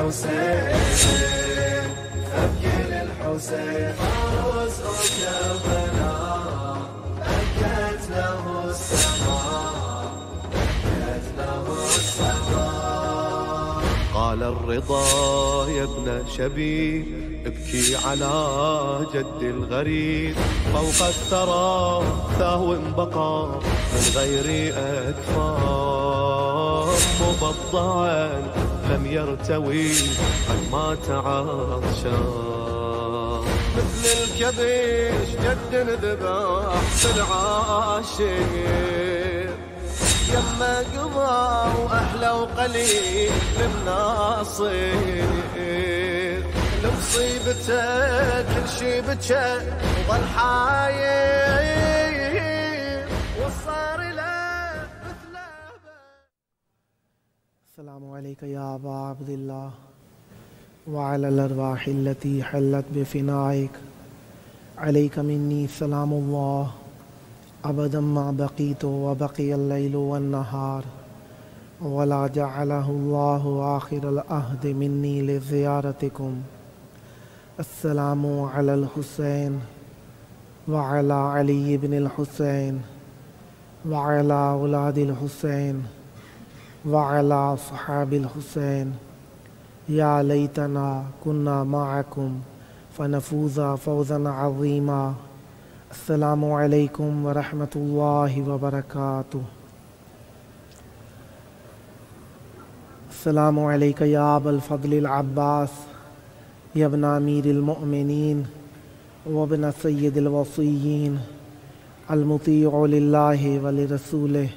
للحسين أبكي للحسين فوز كربلاء بكت له السماء بكت له السماء. قال الرضا يا ابن شبيب ابكي على جد الغريب فوق الثرى ثهو بقى من غير أكفار مبضعا لم يرتوي قد مات عطشان مثل الكبش جد ذبح في العاشر يما قضى وأحلى وقليل للناصر لمصيبته كل شي بكى وظل حاير وصار له مثل السلام عليك يا أبا عبد الله وعلى الأرواح التي حلت بفنائك عليك مني سلام الله أبدا ما بقيت وبقي الليل والنهار ولا جعله الله آخر العهد مني لزيارتكم. السلام على الحسين وعلى علي بن الحسين وعلى أولاد الحسين وعلى أصحاب الحسين يا ليتنا كنا معكم فنفوز فوزا عظيما. السلام عليكم ورحمة الله وبركاته. السلام عليك يا أبا الفضل العباس يا ابن أمير المؤمنين وابن سيد الوصيين المطيع لله ولرسوله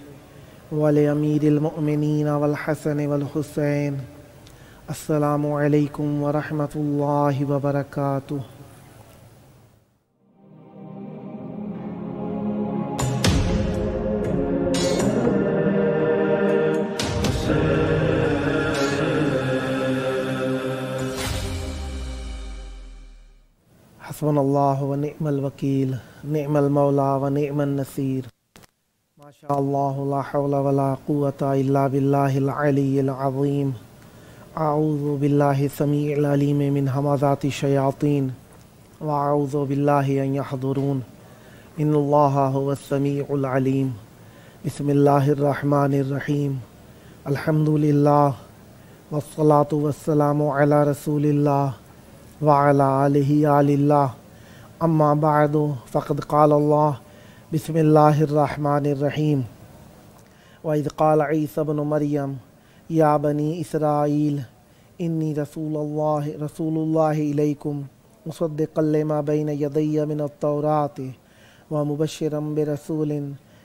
ولأمير المؤمنين والحسن والحسين. السلام عليكم ورحمة الله وبركاته. حسبنا الله ونعم الوكيل نعم المولى ونعم النصير. ما شاء الله لا حول ولا قوة إلا بالله العلي العظيم. أعوذ بالله السميع العليم من همزات الشياطين وأعوذ بالله أن يحضرون. إن الله هو السميع العليم. بسم الله الرحمن الرحيم. الحمد لله والصلاة والسلام على رسول الله وعلى آله آل الله. أما بعد فقد قال الله بسم الله الرحمن الرحيم. وإذ قال عيسى بن مريم يا بني إسرائيل إني رسول الله إليكم مصدقا لما بين يدي من التوراة ومبشرا برسول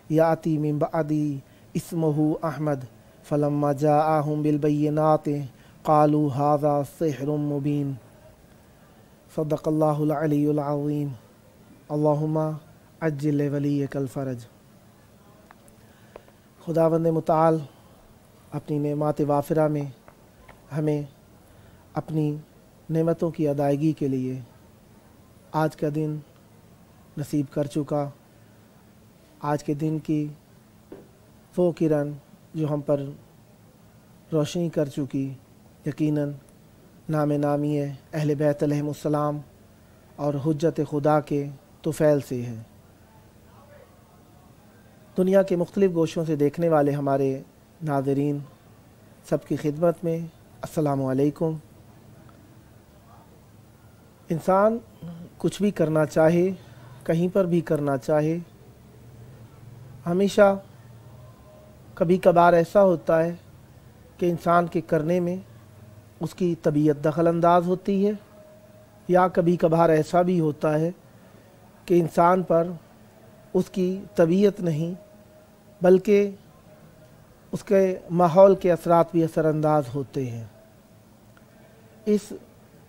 يأتي من بعدي اسمه أحمد فلما جاءهم بالبينات قالوا هذا سحر مبين. صدق الله العلي العظيم. اللهم عجل لولیک الفرج. خداوند متعال اپنی نعمات وافرہ میں ہمیں اپنی نعمتوں کی ادائیگی کے لیے آج کا دن نصیب کر چکا. آج کے دن کی وہ کرن جو ہم پر روشنی کر چکی یقیناً نام نامی اہل بیت علیہم السلام اور حجت خدا کے طفیل سے ہے. دنیا کے مختلف گوشوں سے دیکھنے والے ہمارے ناظرین سب کی خدمت میں السلام علیکم. انسان کچھ بھی کرنا چاہے کہیں پر بھی کرنا چاہے ہمیشہ کبھی کبھار ایسا ہوتا ہے کہ انسان کے کرنے میں اس کی طبیعت دخل انداز ہوتی ہے یا کبھی کبھار ایسا بھی ہوتا ہے کہ انسان پر اس کی طبیعت نہیں بلکہ اس کے ماحول کے اثرات بھی اثر انداز ہوتے ہیں. اس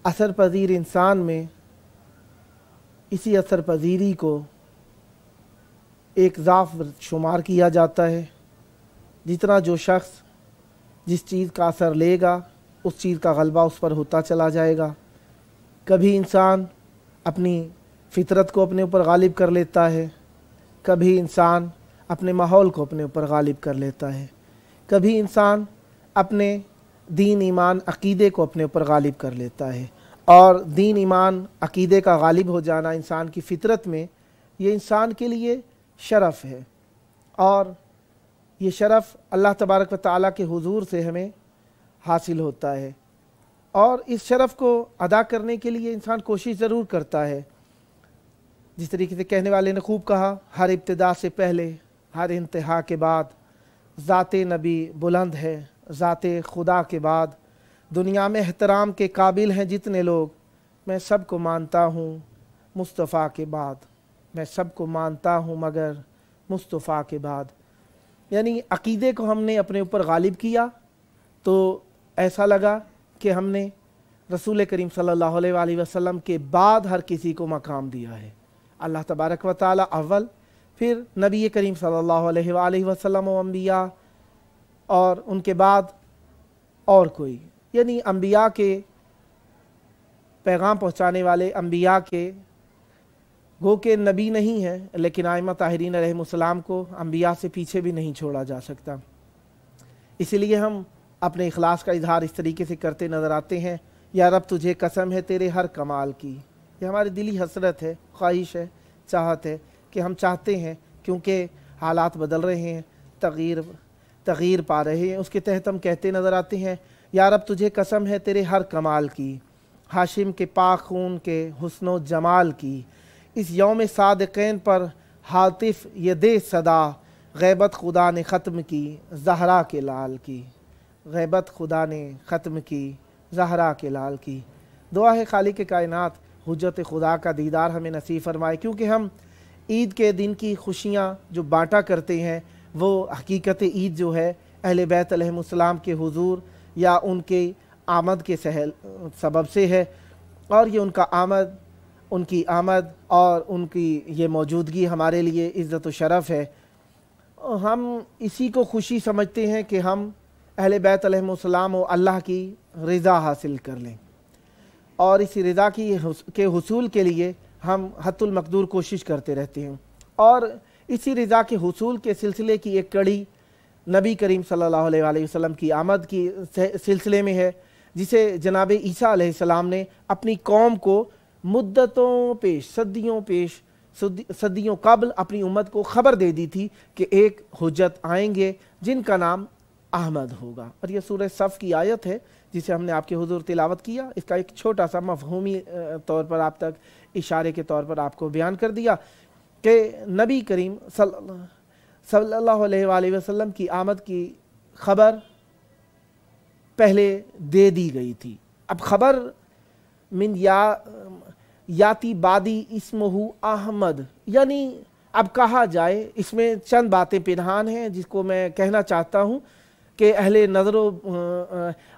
اثر پذیر انسان میں اسی اثر پذیری کو ایک ضعف شمار کیا جاتا ہے. جتنا جو شخص جس چیز کا اثر لے گا اس چیز کا غلبہ اس پر ہوتا چلا جائے گا. کبھی انسان اپنی فطرت کو اپنے اوپر غالب کر لیتا ہے, کبھی انسان اپنے ماحول کو اپنے اوپر غالب کر لیتا ہے, کبھی انسان اپنے दीन ईमान अकीदे को अपने ऊपर गालिब कर लेता है। और दीन ईमान अकीदे का गालिब हो जाना इंसान की फितरत में, ये इंसान के लिए शरफ़ है। और ये शरफ़ अल्लाह तबारक व तआला के हुजूर से हमें हासिल होता है। और इस शरफ़ को अदा करने के लिए इंसान कोशिश ज़रूर करता है। जिस तरीके से कहने वाले ने खूब कहा, हर इब्तिदा से पहले हर इंतहा के बाद ज़ाते नबी बुलंद है, ज़ाते खुदा के बाद दुनिया में एहतराम के काबिल हैं जितने लोग, मैं सबको मानता हूँ मुस्तफ़ा के बाद, मैं सबको मानता हूँ मगर मुस्तफ़ा के बाद। यानी अक़ीदे को हमने अपने ऊपर गालिब किया तो ऐसा लगा कि हमने रसूल करीम सल्लल्लाहु अलैहि वसल्लम के बाद हर किसी को मकाम दिया है। अल्लाह तबारक व तआला अव्वल, फिर नबी करीम सल्लल्लाहु अलैहि वसल्लम व अम्बिया, और उनके बाद और कोई। यानी अम्बिया के पैगाम पहुँचाने वाले अम्बिया के गो के नबी नहीं है, लेकिन आइमा ताहिरीन अलैहिमुस्सलाम को अम्बिया से पीछे भी नहीं छोड़ा जा सकता। इसीलिए हम अपने इखलास का इजहार इस तरीके से करते नज़र आते हैं, या रब तुझे कसम है तेरे हर कमाल की। ये हमारी दिली हसरत है, ख्वाहिश है, चाहत है कि हम चाहते हैं, क्योंकि हालात बदल रहे हैं, तग़यीर पा रहे हैं, उसके तहत हम कहते नज़र आते हैं, या रब तुझे कसम है तेरे हर कमाल की, हाशिम के पाक खून के हुस्नो जमाल की। इस यौम सादिक़ैन पर हातिफ ये दे सदा, गैबत खुदा ने ख़त्म की ज़हरा के लाल की, गैबत खुदा ने ख़त्म की ज़हरा के लाल की। दुआ है खालिक कायनात हुज्जत खुदा का दीदार हमें नसीब फरमाए, क्योंकि हम ईद के दिन की खुशियाँ जो बांटा करते हैं वो हकीकत ईद जो है अहले बैत अलैहिमुस्सलाम के हुजूर या उनके आमद के सबब से है। और ये उनकी आमद और उनकी ये मौजूदगी हमारे लिए इज़्ज़त व शरफ़ है। हम इसी को खुशी समझते हैं कि हम अहले बैत अलैहिमुस्सलाम और अल्लाह की रज़ा हासिल कर लें, और इसी रज़ा के हुसूल के लिए हम हत्तुल मक़दूर कोशिश करते रहते हैं। और इसी रज़ा के हुसूल के सिलसिले की एक कड़ी नबी करीम सल्लल्लाहु अलैहि वसल्लम की आमद की सिलसिले में है, जिसे जनाब ईसा अलैहिस्सलाम ने अपनी कौम को मुद्दतों पेश, सदियों कबल अपनी उम्मत को ख़बर दे दी थी कि एक हुज्जत आएंगे जिनका नाम अहमद होगा। और यह सूरह सफ़ की आयत है जिसे हमने आपके हुजूर तिलावत किया। इसका एक छोटा सा मफ़हूमी तौर पर आप तक इशारे के तौर पर आपको बयान कर दिया कि नबी करीम सल्लल्लाहु अलैहि वसल्लम की आमद की ख़बर पहले दे दी गई थी। अब ख़बर मिन याती बादी इस्मुहु अहमद, यानी अब कहा जाए, इसमें चंद बातें पिनहान हैं जिसको मैं कहना चाहता हूँ कि अहले नज़र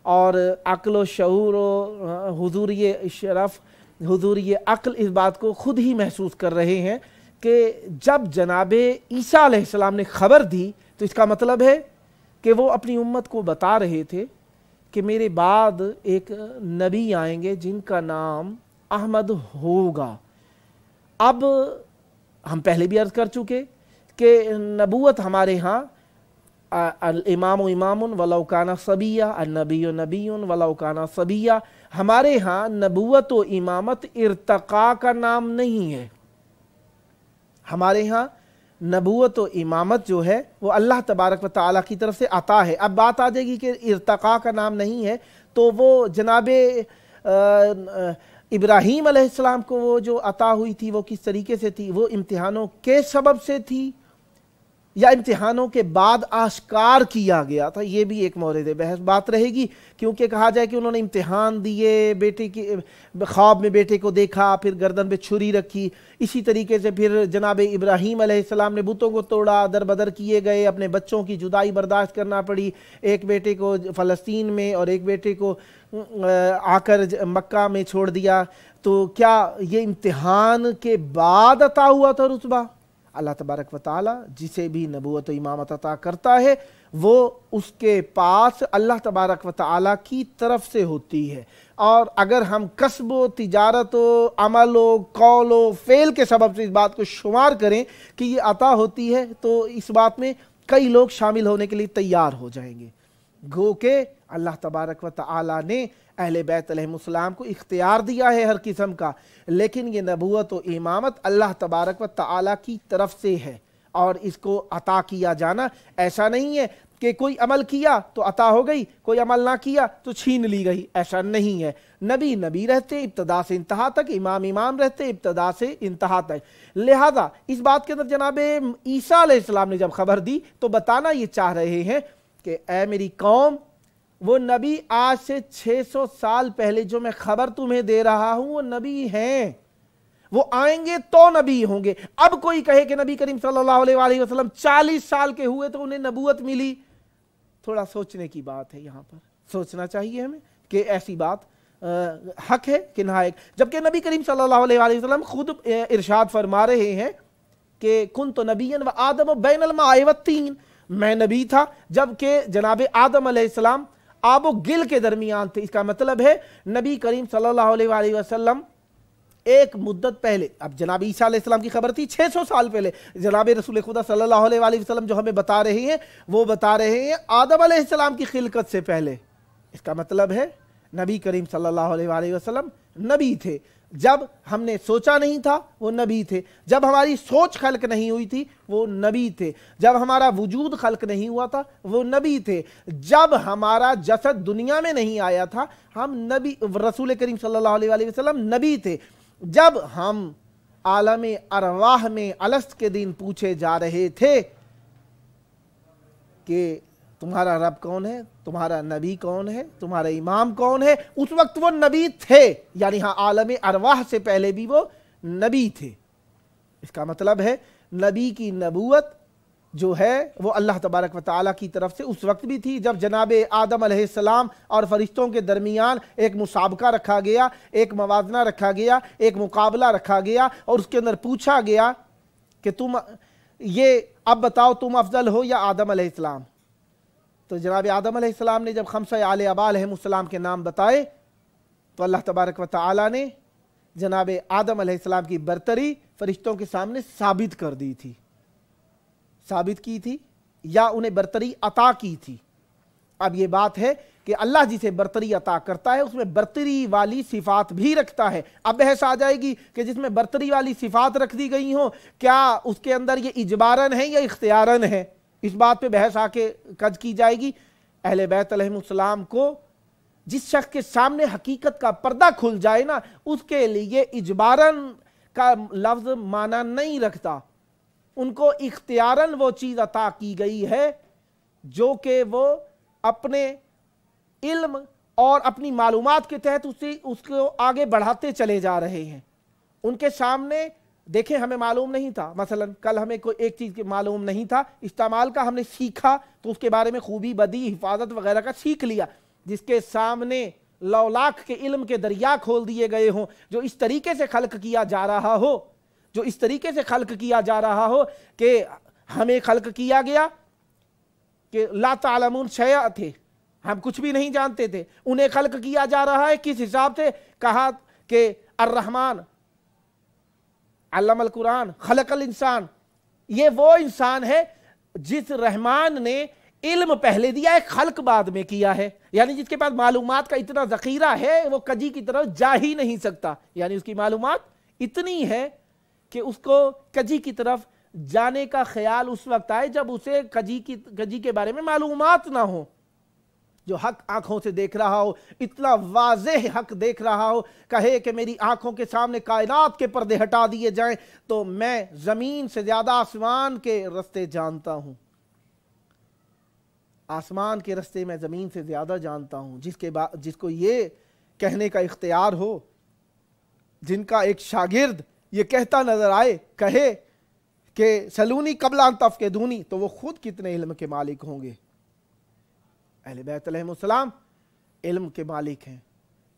और अक्ल व शऊर व हुजूरी शरफ़, हुजूरी अक्ल इस बात को ख़ुद ही महसूस कर रहे हैं कि जब जनाबे ईसा अलैहिस्सलाम ने ख़बर दी तो इसका मतलब है कि वो अपनी उम्मत को बता रहे थे कि मेरे बाद एक नबी आएंगे जिनका नाम अहमद होगा। अब हम पहले भी अर्ज़ कर चुके कि नबूवत हमारे यहाँ इमाम इमामुन वलौ काना सबिया, अन्नबियो नबियुन वलौ काना सबिया, हमारे यहाँ नबूवत व इमामत इर्तक़ा का नाम नहीं है। हमारे यहाँ नबूवत व इमामत जो है वो अल्लाह तबारक व तआला की तरफ से अता है। अब बात आ जाएगी कि इर्तक़ा का नाम नहीं है, तो वो जनाबे इब्राहीम अलैहिस्सलाम को वो जो अता हुई थी वो किस तरीके से थी? वो इम्तिहानों के सबब से थी या इम्तिहानों के बाद आश्कार किया गया था? ये भी एक मौरिद बहस बात रहेगी, क्योंकि कहा जाए कि उन्होंने इम्तिहान दिए, बेटे की ख्वाब में बेटे को देखा, फिर गर्दन पे छुरी रखी। इसी तरीके से फिर जनाब इब्राहीम अलैहिस्सलाम ने बुतों को तोड़ा, दरबदर किए गए, अपने बच्चों की जुदाई बर्दाश्त करना पड़ी। एक बेटे को फ़लस्तीन में और एक बेटे को आकर मक्का में छोड़ दिया। तो क्या ये इम्तिहान के बाद अता हुआ था रुतबा? अल्लाह तबारक व तआला जिसे भी नबूवत व इमामत अता करता है वो उसके पास अल्लाह तबारक व तआला की तरफ से होती है। और अगर हम कसबो, तिजारतो, अमलो, कौलो, फ़ेल के सबब से इस बात को शुमार करें कि ये अता होती है, तो इस बात में कई लोग शामिल होने के लिए तैयार हो जाएंगे। गो के اللہ तबारक व तआला ने अहले बैत अलैहिमुस्सलाम को इख्तियार दिया है हर किस्म का, लेकिन ये नबूवत व इमामत अल्लाह तबारक व तआला की तरफ से है और इसको अता किया जाना ऐसा नहीं है कि कोई अमल किया तो अता हो गई, कोई अमल ना किया तो छीन ली गई, ऐसा नहीं है। नबी नबी रहते इब्तदा से इंतहा तक, इमाम इमाम रहते इब्तदा से इंतहा तक। लिहाजा इस बात के अंदर जनाब ईसा अलैहिस्सलाम ने जब खबर दी तो बताना ये चाह रहे हैं कि ए मेरी कौम, वो नबी आज से 600 साल पहले जो मैं खबर तुम्हें दे रहा हूं वो नबी हैं, वो आएंगे तो नबी होंगे। अब कोई कहे कि नबी करीम सल्लल्लाहु अलैहि वसल्लम 40 साल के हुए तो उन्हें नबूवत मिली, थोड़ा सोचने की बात है। यहाँ पर सोचना चाहिए हमें कि ऐसी बात हक है कि ना है, जबकि नबी करीम सल्लल्लाहु अलैहि वसल्लम खुद इरशाद फरमा रहे हैं कि कुन्तु नबिय्यन व आदम बैनल मा'i वत्तीन, मैं नबी था जबकि जनाब आदम अलैहिस्सलाम आबो गिल के दरमियान थे। इसका मतलब है नबी करीम सल्लल्लाहु अलैहि वसल्लम एक मुद्दत पहले, अब जनाब ईसा अलैहिस्सलाम की खबर थी 600 साल पहले, जनाब रसूल खुदा सल्लल्लाहु अलैहि वसल्लम जो हमें बता रहे हैं वो बता रहे हैं आदम अलैहिस्सलाम की खिलकत से पहले। इसका मतलब है नबी करीम सल्लल्लाहु अलैहि वसल्लम नबी थे, जब हमने सोचा नहीं था वो नबी थे, जब हमारी सोच खल्क नहीं हुई थी वो नबी थे, जब हमारा वजूद खल्क नहीं हुआ था वो नबी थे, जब हमारा जसद दुनिया में नहीं आया था हम नबी रसूल करीम सल्लल्लाहु अलैहि वसल्लम नबी थे, जब हम आलम अरवाह में अलस्त के दिन पूछे जा रहे थे कि तुम्हारा रब कौन है, तुम्हारा नबी कौन है, तुम्हारा इमाम कौन है, उस वक्त वो नबी थे, यानी हाँ आलम अरवाह से पहले भी वो नबी थे। इसका मतलब है नबी की नबूवत जो है वो अल्लाह तबारक व तआला की तरफ से उस वक्त भी थी जब जनाब आदम अलैहिस्सलाम और फरिश्तों के दरमियान एक मुसाबका रखा गया, एक मवाजना रखा गया, एक मुकाबला रखा गया और उसके अंदर पूछा गया कि तुम ये अब बताओ तुम अफजल हो या आदम अलैहिस्सलाम। तो जनाब आदम अलैहिस्सलाम ने जब खम्सा आले अबा अलैहिमुस्सलाम के नाम बताए तो अल्लाह तबारक व तआला ने जनाब आदम अलैहिस्सलाम की बरतरी फरिश्तों के सामने साबित कर दी थी, साबित की थी या उन्हें बरतरी अता की थी। अब ये बात है कि अल्लाह जिसे बरतरी अता करता है उसमें बरतरी वाली सिफात भी रखता है। अब बहस आ जाएगी कि जिसमें बरतरी वाली सिफात रख दी गई हो क्या उसके अंदर ये इजबारन है या इख्तियारन है, इस बात पे बहस आके कद की जाएगी। अहले बैत अलैहिमुस्सलाम को जिस शख्स के सामने हकीकत का पर्दा खुल जाए ना उसके लिए इजबारन का लफ्ज माना नहीं रखता, उनको इख्तियारन वो चीज़ अता की गई है जो कि वो अपने इल्म और अपनी मालूमात के तहत उसको आगे बढ़ाते चले जा रहे हैं। उनके सामने देखें हमें मालूम नहीं था, मसलन कल हमें कोई एक चीज़ की मालूम नहीं था, इस्तेमाल का हमने सीखा तो उसके बारे में खूबी बदी हिफाजत वगैरह का सीख लिया। जिसके सामने लौलाख के इल्म के दरिया खोल दिए गए हों, जो इस तरीके से खल्क किया जा रहा हो, जो इस तरीके से खल्क किया जा रहा हो कि हमें खल्क किया गया कि ला तालमून शैअ थे, हम कुछ भी नहीं जानते थे, उन्हें खल्क किया जा रहा है किस हिसाब से, कहा कि अर्रहमान अल्लमल कुरान खलकल इंसान, ये वो इंसान है जिस रहमान ने इल्म पहले दिया है खल्क बाद में किया है, यानी जिसके पास मालूमात का इतना ज़ख़ीरा है वो कजी की तरफ जा ही नहीं सकता, यानी उसकी मालूमात इतनी है कि उसको कजी की तरफ जाने का ख्याल उस वक्त आए जब उसे कजी के बारे में मालूमात ना हो। जो हक आंखों से देख रहा हो, इतना वाज़ेह हक देख रहा हो, कहे कि मेरी आंखों के सामने कायनात के पर्दे हटा दिए जाएं तो मैं ज़मीन से ज़्यादा आसमान के रास्ते जानता हूँ, आसमान के रास्ते मैं ज़मीन से ज़्यादा जानता हूँ। जिसको ये कहने का इख्तियार हो, जिनका एक शागिर्द ये कहता नज़र आए, कहे कि सलूनी कबला तफ़क़िदूनी, तो वो खुद कितने इल्म के मालिक होंगे। अहले बैत अलैहिमुस्सलाम इल्म के मालिक हैं,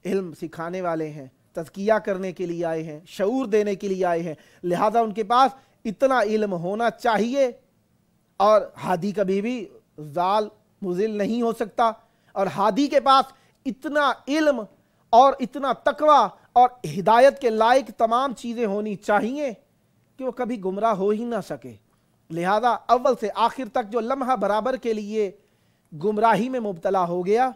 इल्म सिखाने वाले हैं, तज़किया करने के लिए आए हैं, शऊर देने के लिए आए हैं, लिहाजा उनके पास इतना इल्म होना चाहिए। और हादी कभी भी जाल मुज़िल नहीं हो सकता, और हादी के पास इतना इल्म और इतना तकवा और हिदायत के लायक तमाम चीज़ें होनी चाहिए कि वो कभी गुमराह हो ही ना सके। लिहाजा अव्वल से आखिर तक जो लम्हा बराबर के लिए गुमराही में मुब्तला हो गया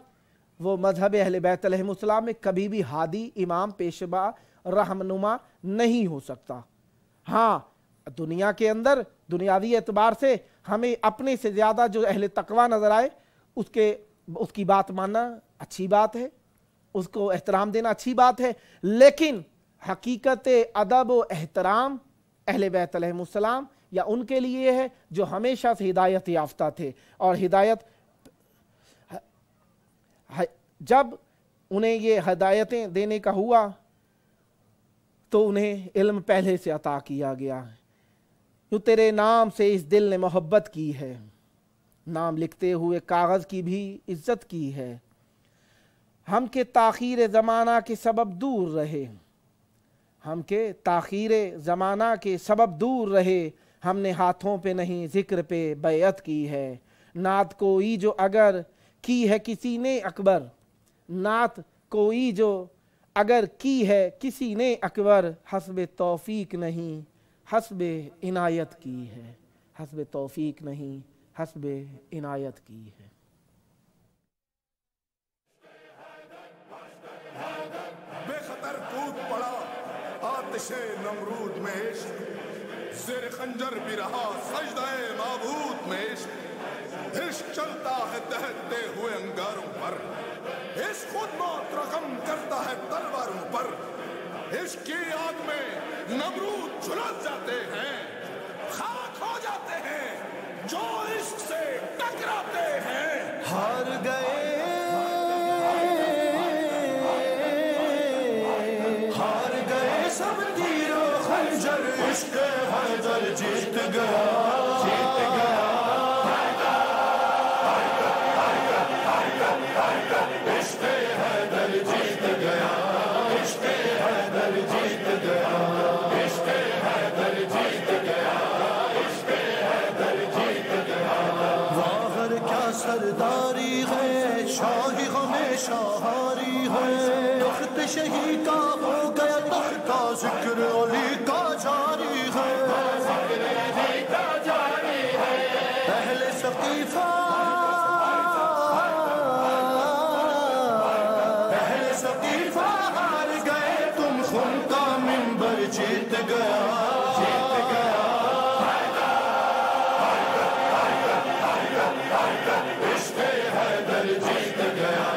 وہ مذہب اہل بیت علیہ السلام میں کبھی بھی ہادی، امام، پیشوا، رہنما نہیں ہو سکتا۔ ہاں دنیا کے اندر دنیاوی اعتبار سے ہمیں اپنے سے زیادہ جو اہل تقوی نظر آئے اس کی بات ماننا اچھی بات ہے، اس کو احترام دینا اچھی بات ہے، لیکن حقیقت ادب و احترام اہل بیت علیہ السلام یا ان کے لیے ہے جو ہمیشہ سے ہدایت یافتہ تھے، اور ہدایت جب انہیں یہ ہدایتیں دینے کا ہوا تو انہیں علم پہلے سے عطا کیا گیا ہے۔ یوں تیرے نام سے اس دل نے محبت کی ہے، نام لکھتے ہوئے کاغذ کی بھی عزت کی ہے، ہم کے تاخیر زمانہ کے سبب دور رہے، ہم کے تاخیر زمانہ کے سبب دور رہے، ہم نے ہاتھوں پہ نہیں ذکر پہ بیعت کی ہے، نعت کوئی جو اگر کی ہے کسی نے اکبر، نعت کوئی جو اگر کی ہے کسی نے اکبر، حسب توفیق نہیں حسب عنایت کی ہے، حسب توفیق نہیں حسب عنایت کی ہے۔ بے خطر کود پڑا آتش نمرود میں عشق، زیر خنجر بھی رہا سجدہ معبود میں عشق، عشق چلتا ہے دہتے ہوئے انگاروں پر، عشق خود موت رقم کرتا ہے تلواروں پر، عشق کی آگ میں نمرود جھلس جاتے ہیں، خاک ہو جاتے ہیں جو عشق سے ٹکراتے ہیں، ہار گئے سب تیر و خنجر، عشق حیدر جیت گیا، جیت گیا، عشق حیدر جیت گیا، عشق حیدر جیت گیا، عشق حیدر جیت گیا، عشق حیدر جیت گیا، واہر کیا سرداری ہے، شاہی ہمیں شاہاری ہے، تخت شہی کا ہو گیا تختہ، ذکر علی کا جاری ہے، اہل ثقیفہ ہار گئے، تم خون کا منبر جیت گیا، جیت گیا، عشق حیدر جیت گیا،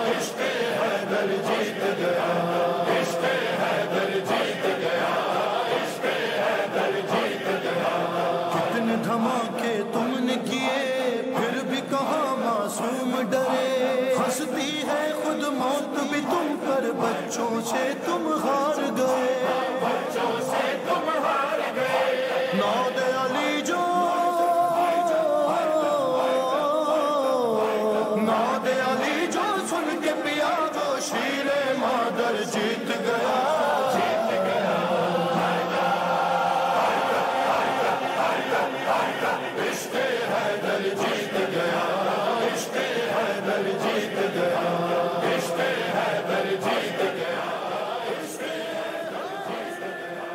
عشق حیدر جیت گیا، عشق حیدر جیت گیا، عشق حیدر جیت گیا، کتنے دھماکے تم نے کیے پھر بھی کہاں معصوم ڈرے، ہنستی ہے خود موت بھی تم پر، بچوں سے تم ہار گئے، بچوں سے تم ہار گئے، ناد علی جو ناد علی جو سن کے پیا وہ شیر مادر جیت گیا، جیت گیا، عشق حیدر جیت گیا، عشق حیدر جیت گیا، عشق حیدر جیت گیا، عشق حیدر جیت گیا،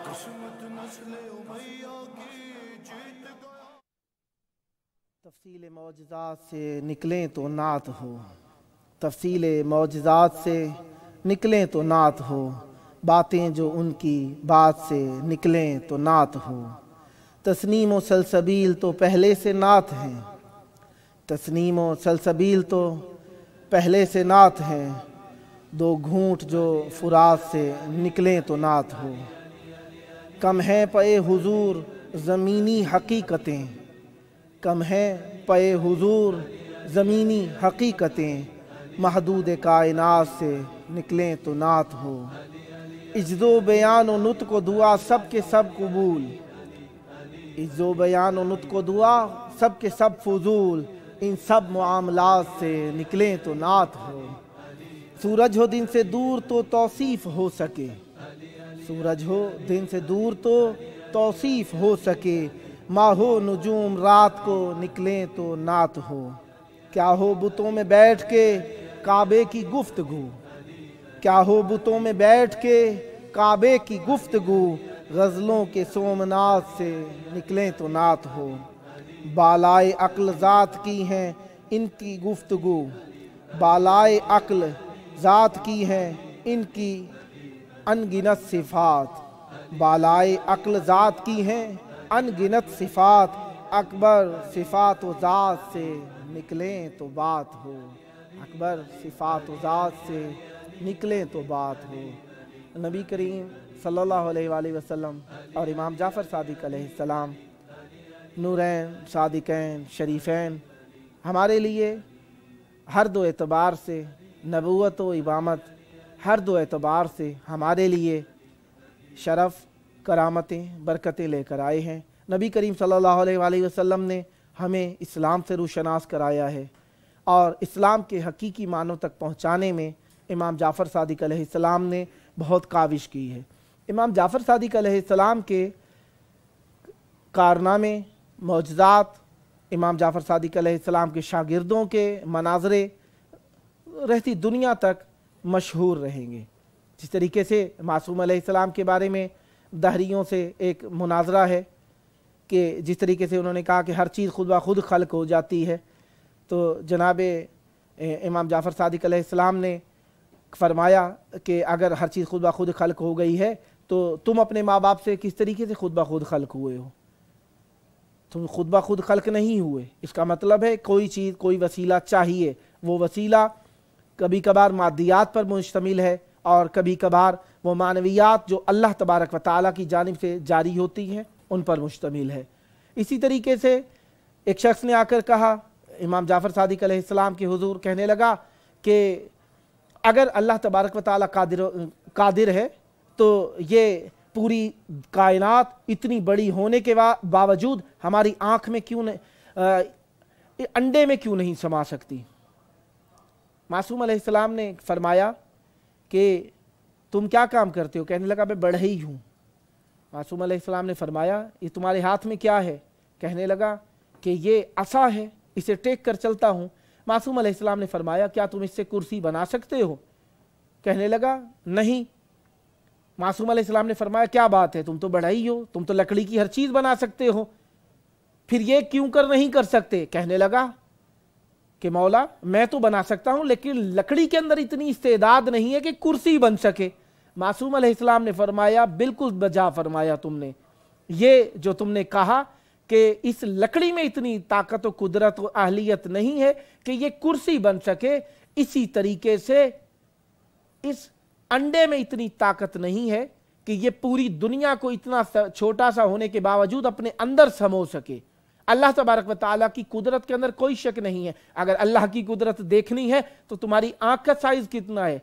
قسمت نسل امیہ کی جیت گیا۔ تفصیل معجزات سے نکلیں تو نعت ہو، تفصیل معجزات سے نکلیں تو نعت ہو، باتیں جو ان کی بات سے نکلیں تو نعت ہو، تسنیم و سلسبیل تو پہلے سے نعت ہیں، تسنیم و سلسبیل تو پہلے سے نعت ہیں، دو گھونٹ جو فرات سے نکلیں تو نعت ہو، کم ہیں پے حضور زمینی حقیقتیں، کم ہیں پے حضور زمینی حقیقتیں، محدود کائنات سے نکلیں تو نعت ہو، عجز و بیان و نطق و دعا سب کے سب قبول، عجز و بیان و نطق و دعا سب کے سب فضول، ان سب معاملات سے نکلیں تو نعت ہو، سورج ہو دن سے دور تو توصیف ہو سکے، سورج ہو دن سے دور تو توصیف ہو سکے، ماہ و نجوم رات کو نکلیں تو نعت ہو، کیا ہو بتوں میں بیٹھ کے کعبے کی گفتگو، کیا ہو بتوں میں بیٹھ کے کعبے کی گفتگو، غزلوں کے سومنات سے نکلیں تو نعت ہو، بالائے عقل ذات کی ہیں ان کی گفتگو، बालाए अक्ल ज़ात की हैं इनकी अनगिनत सिफ़ात। बालाए अक्ल ज़ात की हैं अनगिनत सिफ़ात, अकबर सिफ़ात व ज़ात से निकलें तो बात हो। अकबर सिफ़ात व ज़ात से निकलें तो बात हो। नबी करीम सल्लल्लाहु अलैहि वसल्लम और इमाम जाफ़र सादिक अलैहिस्सलाम नूरैन सादिकैन शरीफैन हमारे लिए हर दो एतबार से, नबूवत व इमामत हर दो एतबार से हमारे लिए शरफ़, करामतें, बरकतें लेकर आए हैं। नबी करीम सल्लल्लाहु अलैहि वसल्लम ने हमें इस्लाम से रूशनास कराया है और इस्लाम के हकीकी मानों तक पहुँचाने में इमाम जाफ़र सादिक अलैहिस्सलाम ने बहुत काविश की है। इमाम जाफ़र सादिक अलैहिस्सलाम के कारनामे, मौजज़ात, इमाम जाफ़र सादिक अलैहिस्सलाम के शागिर्दों के मनाज़रे रहती दुनिया तक मशहूर रहेंगे। जिस तरीके से मासूम अलैहिस्सलाम के बारे में दहरियों से एक मुनाजरा है कि जिस तरीके से उन्होंने कहा कि हर चीज़ खुद ब खुद खल्क हो जाती है, तो जनाब इमाम जाफ़र सादिक अलैहिस्सलाम ने फरमाया कि अगर हर चीज़ खुद ब खुद खल्क हो गई है तो तुम अपने माँ बाप से किस तरीके से खुद ब खुद खल्क हुए हो? तुम खुद ब खुद खल्क नहीं हुए। इसका मतलब है कोई चीज़, कोई वसीला चाहिए। वो वसीला कभी कभार मादियात पर मुश्तमिल है और कभी कभार वो मानवियात जो अल्लाह तबारक व तआला की जानिब से जारी होती हैं उन पर मुश्तमिल है। इसी तरीके से एक शख्स ने आकर कहा इमाम जाफ़र सादिक अलैहिस्सलाम के हुजूर, कहने लगा कि अगर अल्लाह तबारक व तआला कादिर है तो ये पूरी कायनात इतनी बड़ी होने के बावजूद हमारी आँख में क्यों नहीं, अंडे में क्यों नहीं समा सकती? मासूम अलैहिस्सलाम ने फरमाया कि तुम क्या काम करते हो? कहने लगा मैं बढ़ई हूँ। मासूम अलैहिस्सलाम ने फरमाया ये तुम्हारे हाथ में क्या है? कहने लगा कि ये असा है, इसे टेक कर चलता हूँ। मासूम अलैहिस्सलाम ने फरमाया क्या तुम इससे कुर्सी बना सकते हो? कहने लगा नहीं। मासूम अलैहिस्सलाम ने फरमाया क्या बात है, तुम तो बढ़ई हो, तुम तो लकड़ी की हर चीज़ बना सकते हो, फिर ये क्यों कर नहीं कर सकते? कहने लगा कि मौला मैं तो बना सकता हूँ लेकिन लकड़ी के अंदर इतनी इस्तेदाद नहीं है कि कुर्सी बन सके। मासूम अलैहिस्सलाम ने फरमाया बिल्कुल बजा फरमाया तुमने। ये जो तुमने कहा कि इस लकड़ी में इतनी ताकत व कुदरत व अहलियत नहीं है कि ये कुर्सी बन सके, इसी तरीके से इस अंडे में इतनी ताकत नहीं है कि ये पूरी दुनिया को इतना छोटा सा होने के बावजूद अपने अंदर समो सके। अल्लाह तबारक व तआला की कुदरत के अंदर कोई शक नहीं है। अगर अल्लाह की कुदरत देखनी है तो तुम्हारी आंख का साइज कितना है?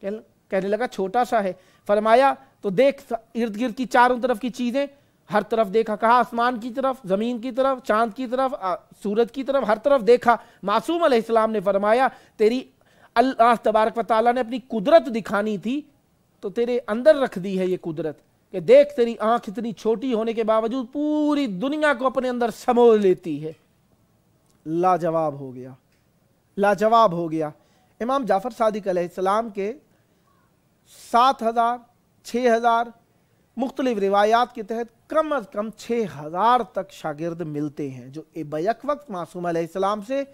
कहने लगा छोटा सा है। फरमाया तो देख इर्द गिर्द की चारों तरफ की चीजें, हर तरफ देखा, कहा आसमान की तरफ, जमीन की तरफ, चांद की तरफ, सूरज की तरफ, हर तरफ देखा। मासूम अलैहिस्सलाम ने फरमाया तेरी अल्लाह तबारक व तआला ने अपनी कुदरत दिखानी थी तो तेरे अंदर रख दी है ये कुदरत कि देख तेरी आंख इतनी छोटी होने के बावजूद पूरी दुनिया को अपने अंदर समो लेती है। लाजवाब हो गया, लाजवाब हो गया। इमाम जाफ़र सादिक अलैहिस्सलाम के 7,000 6,000 मुख्तलिफ रिवायात के तहत कम अज़ कम 6,000 तक शागिर्द मिलते हैं जो बैक वक्त मासूम अलैहिस्सलाम से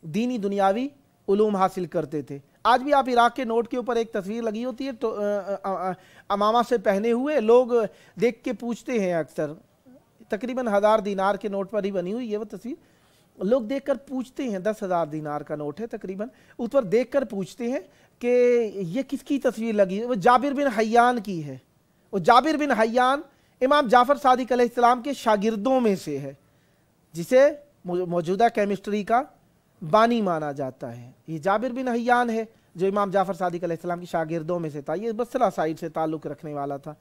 दीनी दुनियावी उलूम हासिल करते थे। आज भी आप इराक के नोट के ऊपर एक तस्वीर लगी होती है तो अमामा से पहने हुए, लोग देख के पूछते हैं अक्सर, तकरीबन 1000 दीनार के नोट पर ही बनी हुई है वो तस्वीर, लोग देखकर पूछते हैं, 10,000 दीनार का नोट है तकरीबन, उस पर देखकर पूछते हैं कि ये किसकी तस्वीर लगी है? वो जाबिर बिन हय्यान की है। वो जाबिर बिन हय्यान इमाम जाफ़र सादिक अलैहिस्सलाम के शागिर्दों में से है जिसे मौजूदा केमिस्ट्री का बानी माना जाता है। ये जाबिर बिन हय्यान है जो इमाम जाफ़र सादिक अलैहिस्सलाम की शागिर्दों में से था। ये बसरा साइड से ताल्लुक़ रखने वाला था।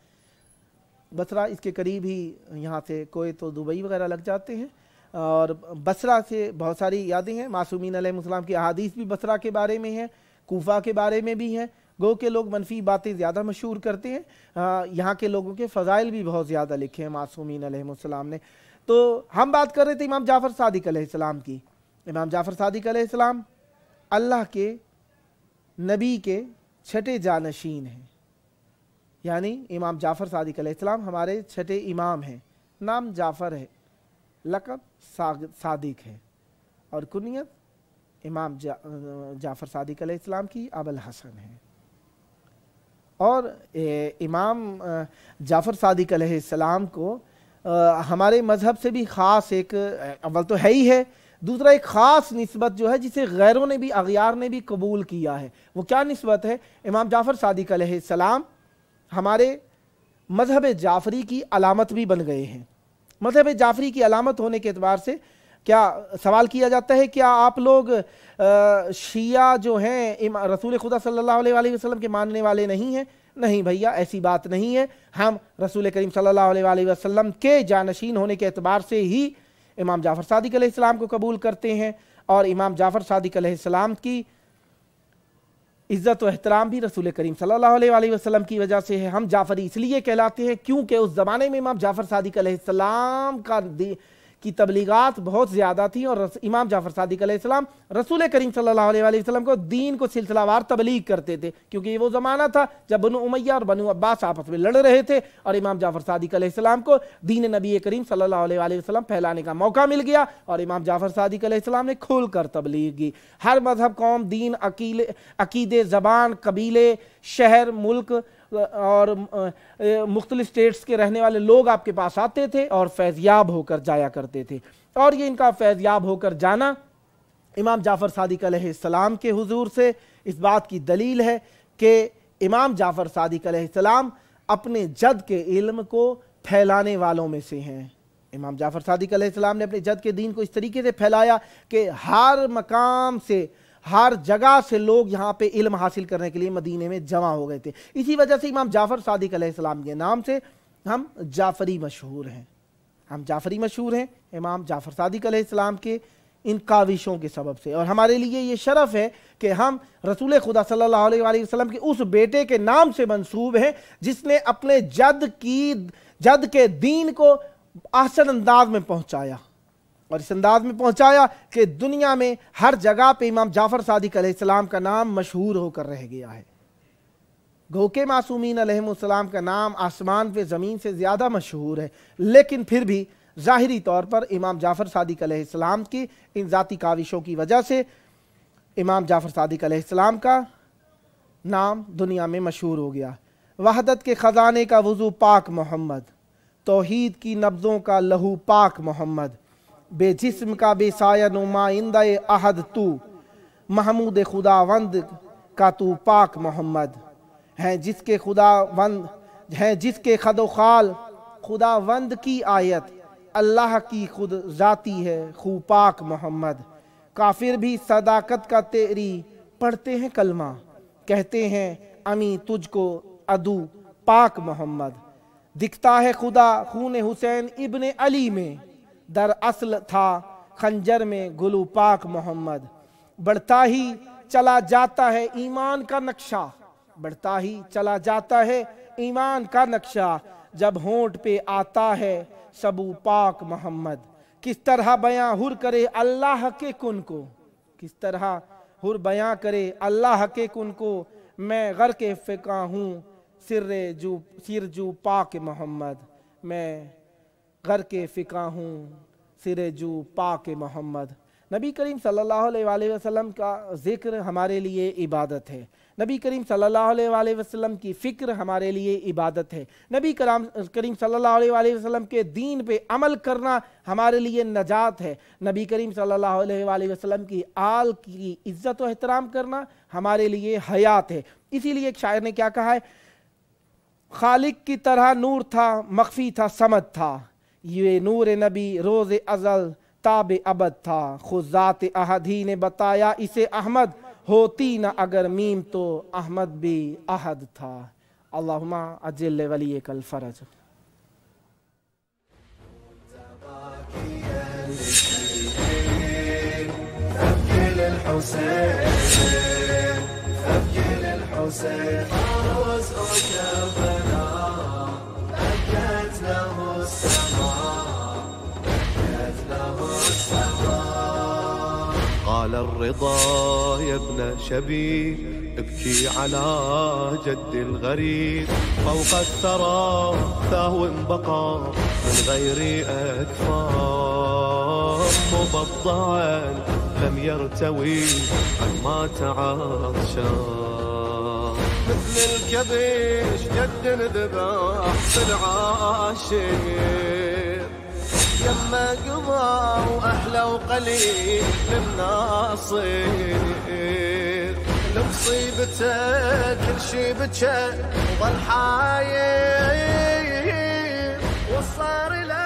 बसरा इसके करीब ही यहाँ से कोई तो दुबई वगैरह लग जाते हैं और बसरा से बहुत सारी यादें हैं। मासूमीन अलैहिस्सलाम की अहादीस भी बसरा के बारे में है, कूफा के बारे में भी हैं। गो के लोग मनफी बातें ज़्यादा मशहूर करते हैं, यहाँ के लोगों के फ़ज़ाइल भी बहुत ज़्यादा लिखे हैं मासूमीन अलैहिस्सलाम ने। तो हम बात कर रहे थे इमाम जाफ़र सादिक अलैहिस्सलाम की। इमाम जाफ़र सादिक अलैहिस्सलाम अल्लाह के नबी के छठे जानशीन हैं, यानी इमाम जाफ़र सादिक अलैहिस्सलाम हमारे छठे इमाम हैं। नाम जाफ़र है, लक़ब सादिक है और कुनियत امام جعفر صادق علیہ السلام کی ابو الحسن ہے. اور امام جعفر صادق علیہ السلام کو ہمارے مذہب سے بھی خاص ایک اول تو ہے ہی ہے، دوسرا ایک خاص نسبت جو ہے جسے غیروں نے بھی اغیار نے بھی قبول کیا ہے. وہ کیا نسبت ہے؟ امام جعفر صادق علیہ السلام ہمارے مذہب جعفری کی علامت بھی بن گئے ہیں. مذہب جعفری کی علامت ہونے کے اعتبار سے کیا سوال کیا جاتا ہے کیا آپ لوگ شیعہ جو ہیں رسول خدا صلی اللہ علیہ وآلہ وسلم کے ماننے والے نہیں ہیں؟ نہیں بھیا، ایسی بات نہیں ہے. ہم رسول کریم صلی اللہ علیہ وآلہ وسلم کے جانشین ہونے کے اعتبار سے ہی امام جعفر صادق علیہ السلام کو قبول کرتے ہیں، اور امام جعفر صادق علیہ السلام کی عزت و احترام بھی رسول کریم صلی اللہ علیہ وآلہ وسلم کی وجہ سے ہے. ہم جعفری اس لیے کہلاتے ہیں کیونکہ اس زمانے میں امام جعفر صادق علیہ السلام کی تبلیغات بہت زیادہ تھیں، اور امام جعفر صادق علیہ السلام رسول کریم صلی اللہ علیہ وآلہ وسلم کو دین کو سلسلہ وار تبلیغ کرتے تھے، کیونکہ یہ وہ زمانہ تھا جب بنو امیہ اور بنو عباس آپس میں لڑ رہے تھے، اور امام جعفر صادق علیہ السلام کو دین نبی کریم صلی اللہ علیہ وآلہ وسلم پھیلانے کا موقع مل گیا، اور امام جعفر صادق علیہ السلام نے کھول کر تبلیغ کی. ہر مذہب، قوم، دین، عقیدے، زبان، قبیلے، شہر، ملک اور مختلف اسٹیٹس کے رہنے والے لوگ آپ کے پاس آتے تھے اور فیضیاب ہو کر جایا کرتے تھے. اور یہ ان کا فیضیاب ہو کر جانا امام جعفر صادق علیہ السلام کے حضور سے اس بات کی دلیل ہے کہ امام جعفر صادق علیہ السلام اپنے جد کے علم کو پھیلانے والوں میں سے ہیں. امام جعفر صادق علیہ السلام نے اپنے جد کے دین کو اس طریقے سے پھیلایا کہ ہر مقام سے، ہر جگہ سے لوگ یہاں پہ علم حاصل کرنے کے لیے مدینے میں جمع ہو گئے تھے. اسی وجہ سے امام جعفر صادق علیہ السلام کے نام سے ہم جعفری مشہور ہیں. ہم جعفری مشہور ہیں امام جعفر صادق علیہ السلام کے ان کاوشوں کے سبب سے. اور ہمارے لیے یہ شرف ہے کہ ہم رسول خدا صلی اللہ علیہ وآلہ وسلم کے اس بیٹے کے نام سے منسوب ہیں جس نے اپنے جد کے دین کو احسن انداز میں پہنچایا، اور اس انداز میں پہنچایا کہ دنیا میں ہر جگہ پہ امام جعفر صادق علیہ السلام کا نام مشہور ہو کر رہ گیا ہے. گو کہ معصومین علیہم السلام کا نام آسمان پہ زمین سے زیادہ مشہور ہے، لیکن پھر بھی ظاہری طور پر امام جعفر صادق علیہ السلام کی ان ذاتی کاوشوں کی وجہ سے امام جعفر صادق علیہ السلام کا نام دنیا میں مشہور ہو گیا. وحدت کے خزانے کا وضو پاک محمد، توحید کی نبضوں کا لہو پاک محمد، بے جسم کا بے سایہ نمائندہ احد تو، محمود خداوند کا تو پاک محمد، ہیں جس کے خد و خال خداوند کی آیت، اللہ کی خود ذاتی ہے خو پاک محمد. کافر بھی صداقت کا تیری پڑھتے ہیں کلمہ، کہتے ہیں امی تجھ کو عدو پاک محمد. دکھتا ہے خدا خون حسین ابن علی میں، در اصل تھا خنجر میں گلو پاک محمد. بڑھتا ہی چلا جاتا ہے ایمان کا نقشہ، بڑھتا ہی چلا جاتا ہے ایمان کا نقشہ، جب ہونٹ پہ آتا ہے سبو پاک محمد. کس طرح بیاں ہر کرے اللہ کے کن کو، کس طرح ہر بیاں کرے اللہ کے کن کو، میں غرق فقہ ہوں سر جو پاک محمد، میں غرق فقہ ہوں سر جو پاک محمد. نبی کریم صلی اللہ علیہ وآلہ وسلم کا ذکر ہمارے لیے عبادت ہے، نبی کریم صلی اللہ علیہ وآلہ وسلم کی فکر ہمارے لیے عبادت ہے، نبی کریم صلی اللہ علیہ وآلہ وسلم کے دین پہ عمل کرنا ہمارے لیے نجات ہے، نبی کریم صلی اللہ علیہ وآلہ وسلم کی آل کی عزت و احترام کرنا ہمارے لیے حیات ہے. اسی لیے ایک شاعر نے کیا کہا ہے، خالق کی طرح نور تھا مخفی تھا صمد تھا، یہ نور نبی روز ازل تاب ابد تھا، خود ذات احد ہی نے بتایا اسے احمد، ہوتی نہ اگر میم تو احمد بھی احد تھا. اللہم عجل ولیک الفرج. قال الرضا يا ابن شبيب ابكي على جد الغريب، فوق الثرى ثهو بقى من غير أكفار، مبضعا لم يرتوي ما تعطشان. مثل الكبش جد ذبح في العاشر يما قضى وأحلى وقليل للناصر. لمصيبته كل شي بكى وظل حاير وصار له